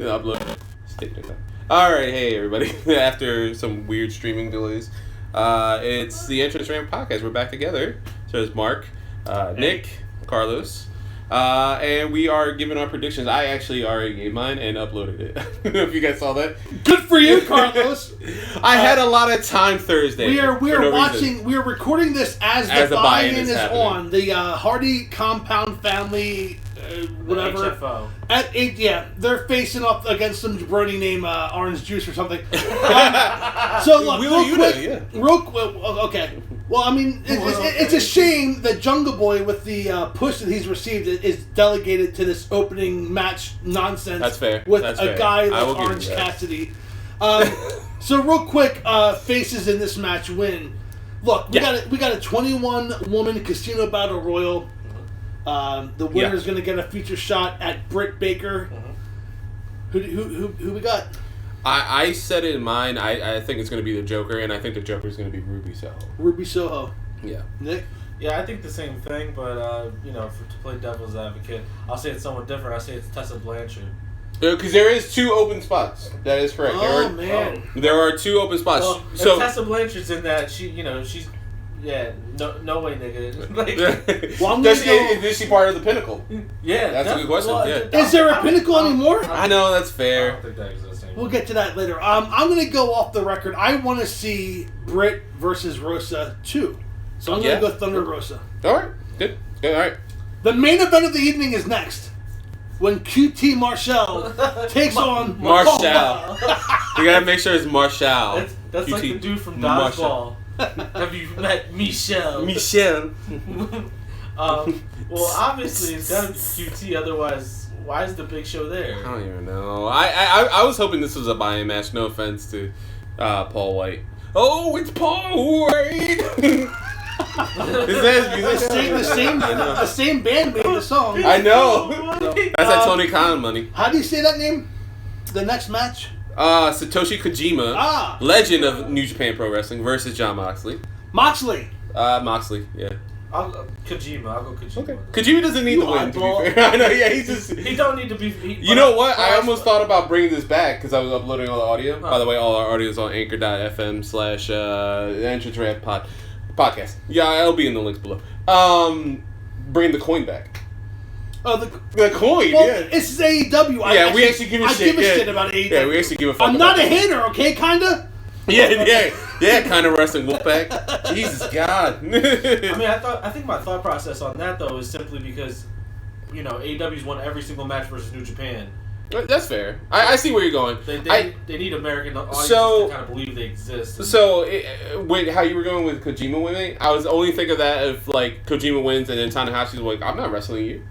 Upload. All right, hey everybody. After some weird streaming delays, it's the Entrance Ramp podcast. We're back together. So it's Mark, Nick, Carlos, and we are giving our predictions. I actually already gave mine and uploaded it. I don't know if you guys saw that. Good for you, Carlos. I had a lot of time Thursday. We are watching. We are recording this as the buy-in is on. The Hardy Compound Family. Whatever. They're facing off against some jabroni named Orange Juice or something. So look, real quick. Okay. Well, I mean, it's a shame that Jungle Boy, with the push that he's received, is delegated to this opening match nonsense. That's fair. With a guy like Orange Cassidy. So real quick, faces in this match win. Look, we got a 21-woman casino battle royal. The winner is going to get a feature shot at Britt Baker. Who we got? I said it in mine. I think it's going to be the Joker, and I think the Joker is going to be Ruby Soho. Ruby Soho. Yeah. Nick? Yeah, I think the same thing, but to play devil's advocate, I'll say it's somewhat different. I'll say it's Tessa Blanchard. Because there is 2 open spots. That is correct. There are 2 open spots. Well, so Tessa Blanchard's in that, she's. Yeah, no way, nigga. Well, is she part of the Pinnacle? Yeah, that's a good question. Is there a Pinnacle anymore? I know, that's fair. I don't think that exists anymore. We'll get to that later. I'm going to go off the record. I want to see Britt versus Rosa 2. So I'm going to go Thunder Rosa. All right, good. All right. The main event of the evening is next. When QT Marshall takes on Marshall. You got to make sure it's Marshall. That's QT like the dude from Dodgeball. Have you met Michelle? Well, obviously it's gotta be QT. Otherwise, why is the Big Show there? I don't even know. I was hoping this was a buy-in match. No offense to Paul White. Oh, it's Paul White. The same band made the song. I know. That's that Tony Khan money. How do you say that name? The next match. Satoshi Kojima, legend of New Japan Pro Wrestling, versus Jon Moxley. Moxley, yeah. I'll go Kojima. Okay. Kojima doesn't need the win, to be fair. I know, yeah, he don't need to be... You know what? I almost thought about bringing this back, because I was uploading all the audio. By the way, all our audio is on anchor.fm/Entrance Ramp podcast. Yeah, it'll be in the links below. Bring the coin back. Oh, the coin, well, it's AEW. We actually give a shit. I give a shit about AEW. Yeah, we actually give a fuck. I'm not a hater, okay, kinda? Yeah, kind of wrestling Wolfpack. Jesus God. I think my thought process on that, though, is simply because, AEW's won every single match versus New Japan. That's fair. I see where you're going. They need American audiences to kind of believe they exist. So, how you were going with Kojima winning, I was only thinking of that if, Kojima wins and then Tanahashi's like, I'm not wrestling you.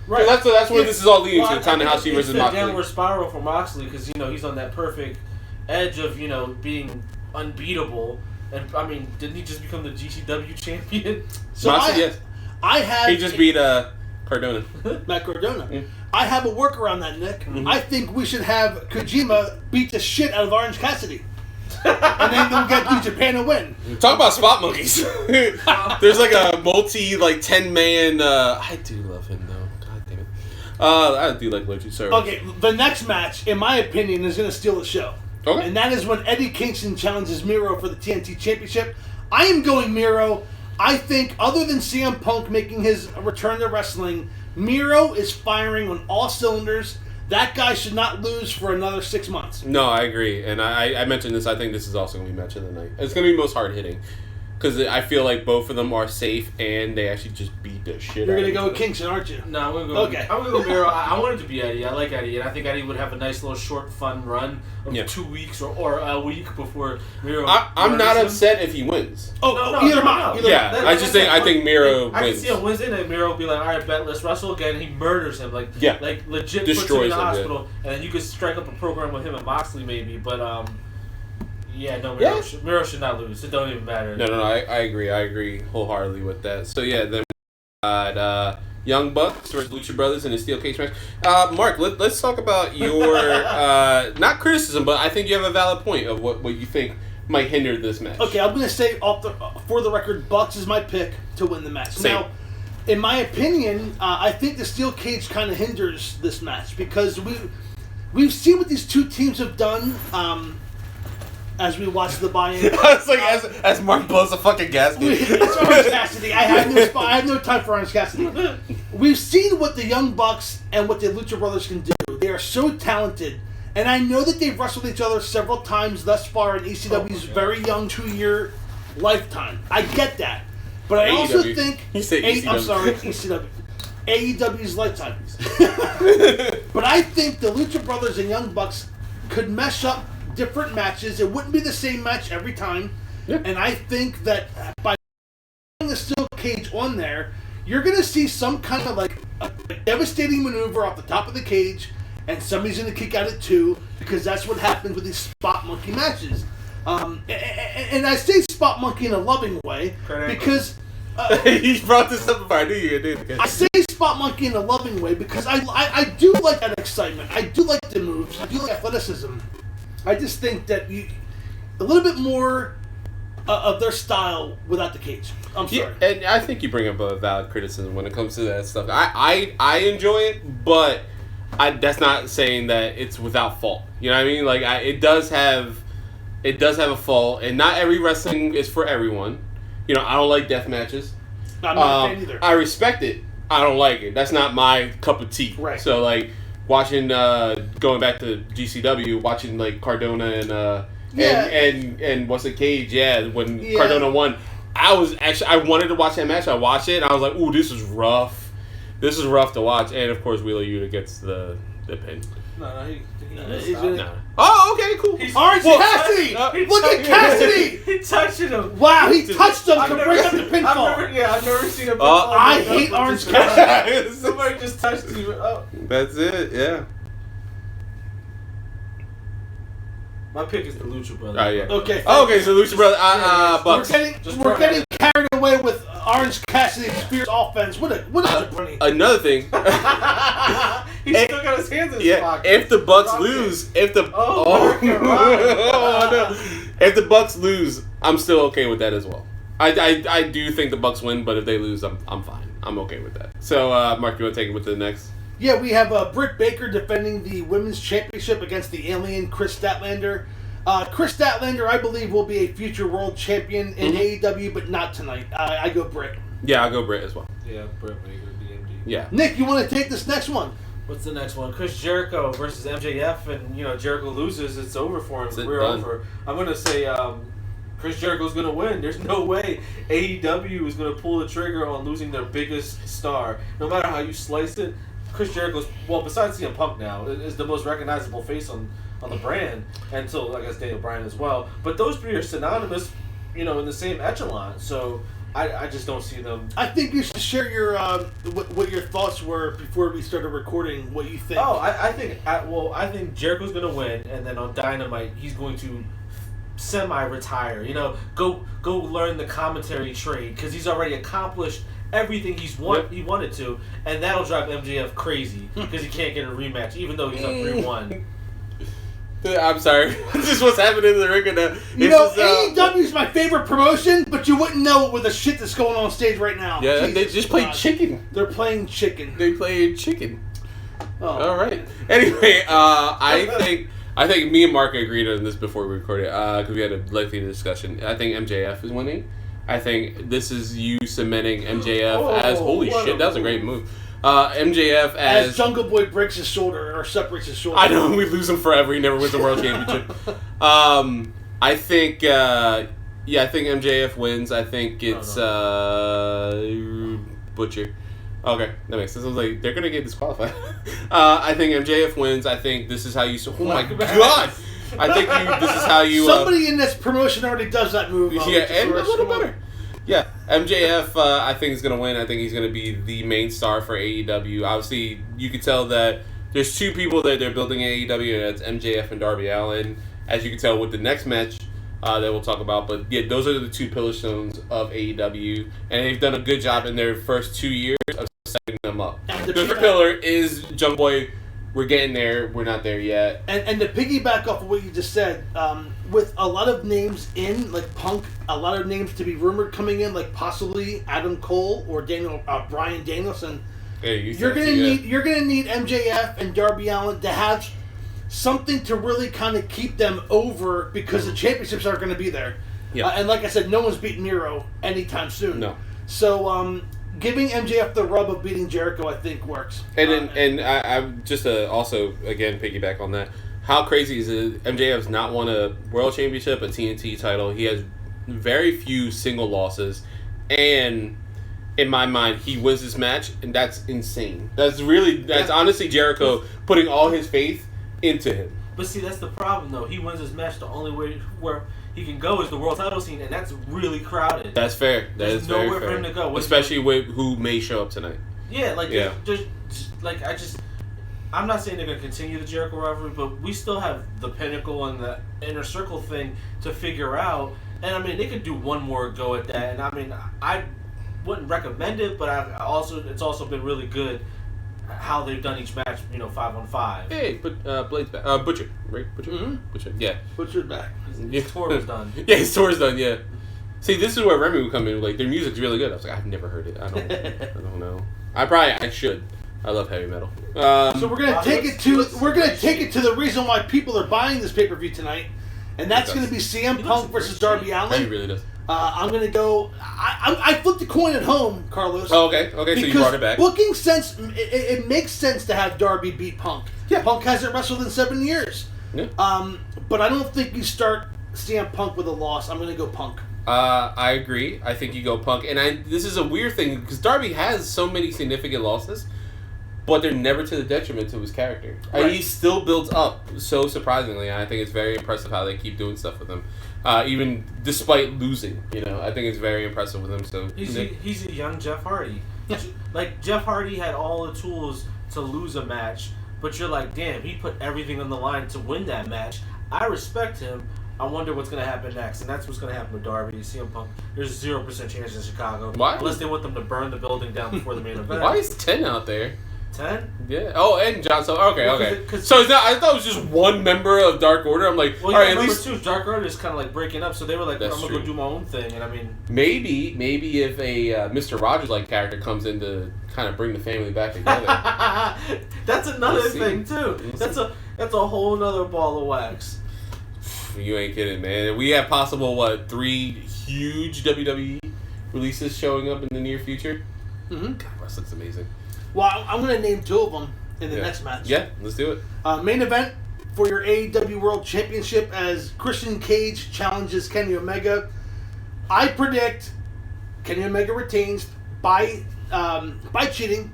Right. That's where this is all leading to, Tanahashi versus Moxley. It's the downward spiral for Moxley because, he's on that perfect edge of, being unbeatable. And, didn't he just become the GCW champion? So Moxley, yes. He just beat Cardona. Matt Cardona. Yeah. I have a workaround that, Nick. Mm-hmm. I think we should have Kojima beat the shit out of Orange Cassidy. And then they'll get New Japan to win. Talk about spot monkeys. There's a multi 10-man. I do love him though. God damn it. I do like Lucha. Sorry. Okay, the next match, in my opinion, is going to steal the show. Okay. And that is when Eddie Kingston challenges Miro for the TNT Championship. I am going Miro. I think, other than CM Punk making his return to wrestling, Miro is firing on all cylinders. That guy should not lose for another 6 months. No, I agree. And I mentioned this. I think this is also going to be match of the night. It's going to be most hard-hitting. Because I feel like both of them are safe and they actually just beat the shit out of each other. You're going to go with Kingston, aren't you? No, I'm going to go I'm going to go Miro. I want it to be Eddie. I like Eddie. And I think Eddie would have a nice little short, fun run of 2 weeks or a week before Miro. I'm not upset if he wins. Either am I. I think Miro wins. I can see him wins it and Miro will be like, all right, bet, let's wrestle again. And he murders him. Legit destroys puts him in the him, hospital. And then you could strike up a program with him and Moxley maybe. But, Miro should not lose. It don't even matter. No, I agree. I agree wholeheartedly with that. So, then we got Young Bucks versus Lucha Brothers in a steel cage match. Mark, let's talk about your, not criticism, but I think you have a valid point of what you think might hinder this match. Okay, I'm going to say, for the record, Bucks is my pick to win the match. Same. Now, in my opinion, I think the steel cage kind of hinders this match because we've seen what these two teams have done. As we watch the buy-in, I was like, as Mark blows a fucking gasket. It's Orange Cassidy. I have no time for Orange Cassidy. We've seen what the Young Bucks and what the Lucha Brothers can do. They are so talented, and I know that they've wrestled each other several times thus far in ECW's very young 2-year lifetime. I get that, but I also think you say ECW. I'm sorry, ECW. AEW's lifetime. But I think the Lucha Brothers and Young Bucks could mesh up different matches. It wouldn't be the same match every time. Yeah. And I think that by putting the steel cage on there, you're going to see some kind of like a devastating maneuver off the top of the cage, and somebody's going to kick out at 2, because that's what happens with these spot monkey matches. And I say spot monkey in a loving way because... you brought this up before I knew you did. Okay. I say spot monkey in a loving way because I do like that excitement. I do like the moves. I do like athleticism. I just think that a little bit more of their style without the cage. I'm sorry. Yeah, and I think you bring up a valid criticism when it comes to that stuff. I enjoy it, but that's not saying that it's without fault. You know what I mean? Like it does have a fault, and not every wrestling is for everyone. You know, I don't like death matches. I'm not a fan either. I respect it. I don't like it. That's not my cup of tea. Right. So like watching going back to GCW, watching like Cardona and what's the Cage? Yeah, when Cardona won, I wanted to watch that match. I watched it and I was like, ooh, this is rough. This is rough to watch. And of course, Wheeler Yuta gets the pin. No. Oh, okay, cool. Orange Cassidy! Look at Cassidy! He touched him. Wow, he touched him to break up the pinfall. I've never seen a pinfall. I hate Orange Cassidy. Somebody just touched you. Oh. That's it, yeah. My pick is the Lucha Brothers. Oh, yeah. Okay. Okay, so Lucha Brothers. Bucks. We're getting carried away with Orange Cassidy's fierce offense. What a jabroni. Another thing. He's still got his hands in his pocket. If the Bucks lose, if the Bucks lose, I'm still okay with that as well. I do think the Bucks win, but if they lose, I'm fine. I'm okay with that. So, Mark, you want to take it with the next? Yeah, we have Britt Baker defending the Women's Championship against the alien Chris Statlander. Chris Statlander, I believe, will be a future world champion in AEW, but not tonight. I go Britt. Yeah, I'll go Britt as well. Yeah, Britt Baker, DMD. Yeah. Nick, you want to take this next one? What's the next one? Chris Jericho versus MJF, and Jericho loses. It's over for him. We're over. I'm gonna say Chris Jericho's gonna win. There's no way AEW is gonna pull the trigger on losing their biggest star. No matter how you slice it, Chris Jericho's, well, besides CM Punk now, is the most recognizable face on the brand, and so I guess Daniel Bryan as well. But those three are synonymous, in the same echelon. So I just don't see them. I think you should share your what your thoughts were before we started recording. What you think? Oh, I think Jericho's gonna win, and then on Dynamite he's going to semi-retire. Go learn the commentary trade because he's already accomplished everything he wanted to, and that'll drive MJF crazy because he can't get a rematch, even though he's up 3-1. I'm sorry. This is what's happening in the ring now. AEW is my favorite promotion, but you wouldn't know it with the shit that's going on stage right now. Yeah, they just play chicken. They're playing chicken. They play chicken. Oh, all right. Anyway, I think me and Mark agreed on this before we recorded because we had a lengthy discussion. I think MJF is winning. I think this is you cementing MJF as holy shit. That was a great move. MJF as Jungle Boy breaks his shoulder or separates his shoulder. I know we lose him forever. He never wins the world championship. I think MJF wins. I think it's Butcher. Okay, that makes sense. I was like, they're gonna get disqualified. I think MJF wins. I think this is how you. Oh my god! I think this is how you. Somebody in this promotion already does that move. Yeah, and a little better. Yeah, MJF, I think is going to win. I think he's going to be the main star for AEW. Obviously, you can tell that there's two people that they're building AEW, and that's MJF and Darby Allin. As you can tell with the next match that we'll talk about. But yeah, those are the two pillar stones of AEW, and they've done a good job in their first 2 years of setting them up. The third pillar is Jungle Boy. We're getting there. We're not there yet. And to piggyback off of what you just said, with a lot of names in, like Punk, a lot of names to be rumored coming in, like possibly Adam Cole or Bryan Danielson. Hey, you're gonna need MJF and Darby Allin to have something to really kind of keep them over because the championships aren't going to be there. Yeah. And like I said, no one's beating Miro anytime soon. No. So giving MJF the rub of beating Jericho, I think, works. And I just also, again, piggyback on that. How crazy is it? MJF's not won a World Championship, a TNT title. He has very few single losses. And in my mind, he wins this match, and that's insane. That's honestly Jericho putting all his faith into him. But see, that's the problem, though. He wins his match. The only way where he can go is the world title scene, and that's really crowded. That's fair. There's nowhere for him to go, especially with who may show up tonight. Yeah, I'm not saying they're gonna continue the Jericho rivalry, but we still have the Pinnacle and the Inner Circle thing to figure out. And I mean, they could do one more go at that. And I mean, I wouldn't recommend it, but it's also been really good how they've done each match, 5-on-5. Hey, but Blade's back. Butcher, right? Butcher? Mm-hmm. Butcher, yeah. Butcher's back. His tour was done. Yeah, his tour's done, yeah. See, this is where Remy would come in. Like, their music's really good. I was like, I've never heard it. I don't know. I should. I love heavy metal. So we're gonna take it to the reason why people are buying this pay-per-view tonight, and that's gonna be CM Punk versus Darby Allin. He really does. I'm gonna go. I flipped the coin at home, Carlos. Oh, okay. So you brought it back. Booking sense, it makes sense to have Darby beat Punk. Yeah. Punk hasn't wrestled in 7 years. Yeah. But I don't think you start CM Punk with a loss. I'm gonna go Punk. I agree. I think you go Punk, and this is a weird thing because Darby has so many significant losses, but they're never to the detriment to his character. Right. He still builds up so surprisingly. I think it's very impressive how they keep doing stuff with him. Even despite losing, I think it's very impressive with him. So he's a young Jeff Hardy. Like, Jeff Hardy had all the tools to lose a match, but you're like, damn, he put everything on the line to win that match. I respect him. I wonder what's going to happen next, and that's what's going to happen with Darby. CM Punk, there's 0% chance in Chicago. Why? Unless they want them to burn the building down before the main event. Why is 10 out there? 10? Yeah. Oh, and John. So okay. So it's not. I thought it was just one member of Dark Order. I'm like, well, all right. At least too. Dark Order is kind of like breaking up, so they were like, I'm gonna go do my own thing, and I mean, maybe if a Mr. Rogers like character comes in to kind of bring the family back together. That's another thing too. That's a whole other ball of wax. You ain't kidding, man. We have possible 3 huge WWE releases showing up in the near future. Mm-hmm. God, wrestling's amazing. Well, I'm going to name 2 of them in the next match. Yeah, let's do it. Main event for your AEW World Championship as Christian Cage challenges Kenny Omega. I predict Kenny Omega retains by cheating.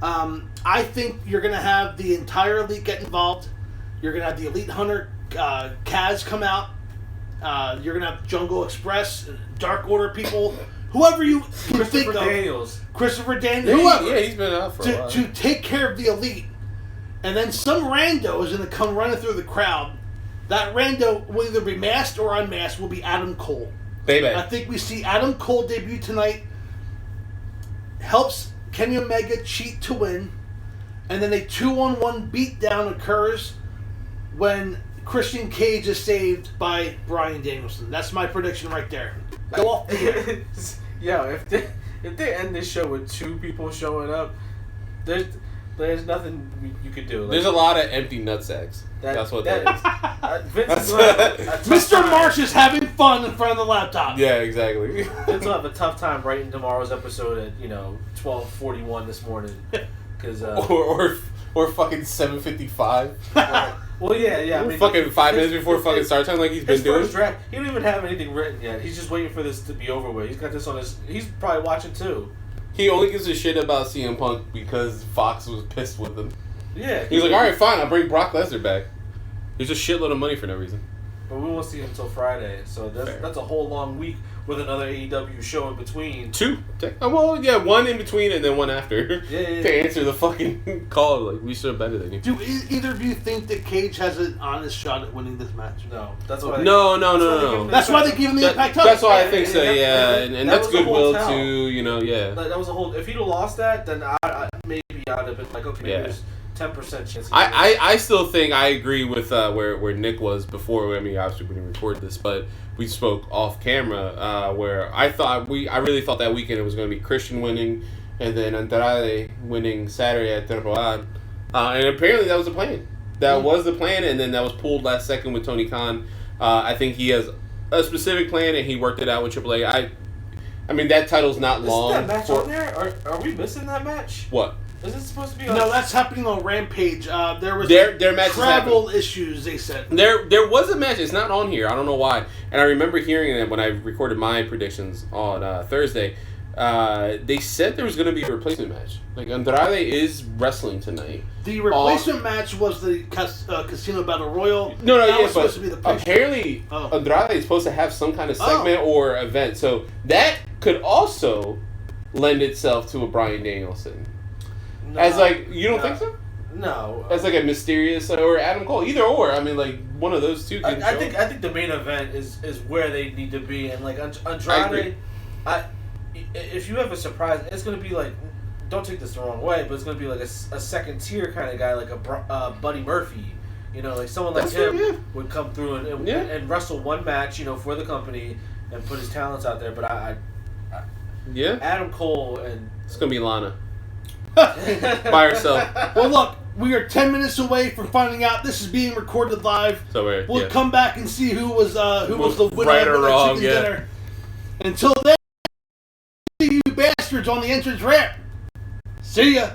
I think you're going to have the entire Elite get involved. You're going to have the Elite Hunter Kaz come out. You're going to have Jungle Express, Dark Order people. Whoever you can think of, Christopher Daniels, whoever, yeah, he's been out for a while. To take care of the Elite, and then some rando is going to come running through the crowd. That rando will either be masked or unmasked. Will be Adam Cole. Baby, I think we see Adam Cole debut tonight. Helps Kenny Omega cheat to win, and then a 2-on-1 beatdown occurs when Christian Cage is saved by Bryan Danielson. That's my prediction right there. Go off the air. Yo, if they end this show with 2 people showing up, there's nothing you could do. Like, there's a lot of empty nutsacks. That's what that is. Vince Mr. Marsh is having fun in front of the laptop. Yeah, exactly. Vince will have a tough time writing tomorrow's episode at 12:41 this morning, because or fucking 7:55. Well, yeah. I mean, fucking 5 minutes before fucking start time, like he's been doing. First draft, he don't even have anything written yet. He's just waiting for this to be over with. He's got this on his. He's probably watching too. He only gives a shit about CM Punk because Fox was pissed with him. Yeah. He's like, all right, fine, I'll bring Brock Lesnar back. There's a shitload of money for no reason. But we won't see him until Friday, so that's a whole long week with another AEW show in between. 2. Well, yeah, 1 in between and then 1 after. Yeah. To answer the fucking call, like, we should have better than you. Do either of you think that Cage has an honest shot at winning this match? No. That's why. No. That's why they give him the Impact Hub. That's why I think so. Yeah, and that's goodwill too. Yeah. That was a whole. If he'd have lost that, then maybe I'd have been like, okay, maybe there's 10% chance. I still think I agree with where Nick was before. I mean, obviously we didn't record this, but we spoke off camera where I really thought that weekend it was going to be Christian winning and then Andrade winning Saturday at Temple and apparently that was the plan. That was the plan, and then that was pulled last second with Tony Khan. I think he has a specific plan, and he worked it out with AAA. I mean, that title's not long. Isn't that match on there? Are we missing that match? What? Is it supposed to be? No, that's happening on Rampage. There was their match travel issues. They said there was a match. It's not on here. I don't know why. And I remember hearing that when I recorded my predictions on Thursday. They said there was going to be a replacement match. Like Andrade is wrestling tonight. The replacement match was the Casino Battle Royal. No, that yeah, was supposed to be the apparently Andrade is supposed to have some kind of segment or event. So that could also lend itself to a Bryan Danielson. No, as like, you don't think so? No. As like a mysterious or Adam Cole, either or. I mean, like one of those two. I think the main event is where they need to be, and like Andrade. If you have a surprise, it's going to be like, don't take this the wrong way, but it's going to be like a second tier kind of guy, like a Buddy Murphy. You know, like someone like him would come through and wrestle one match, you know, for the company and put his talents out there. But Adam Cole and it's going to be Lana. By herself. Well, look, we are 10 minutes away from finding out. This is being recorded live. So we'll come back and see who was the winner right or of the wrong, chicken dinner. Until then, see you bastards on the entrance ramp. See ya.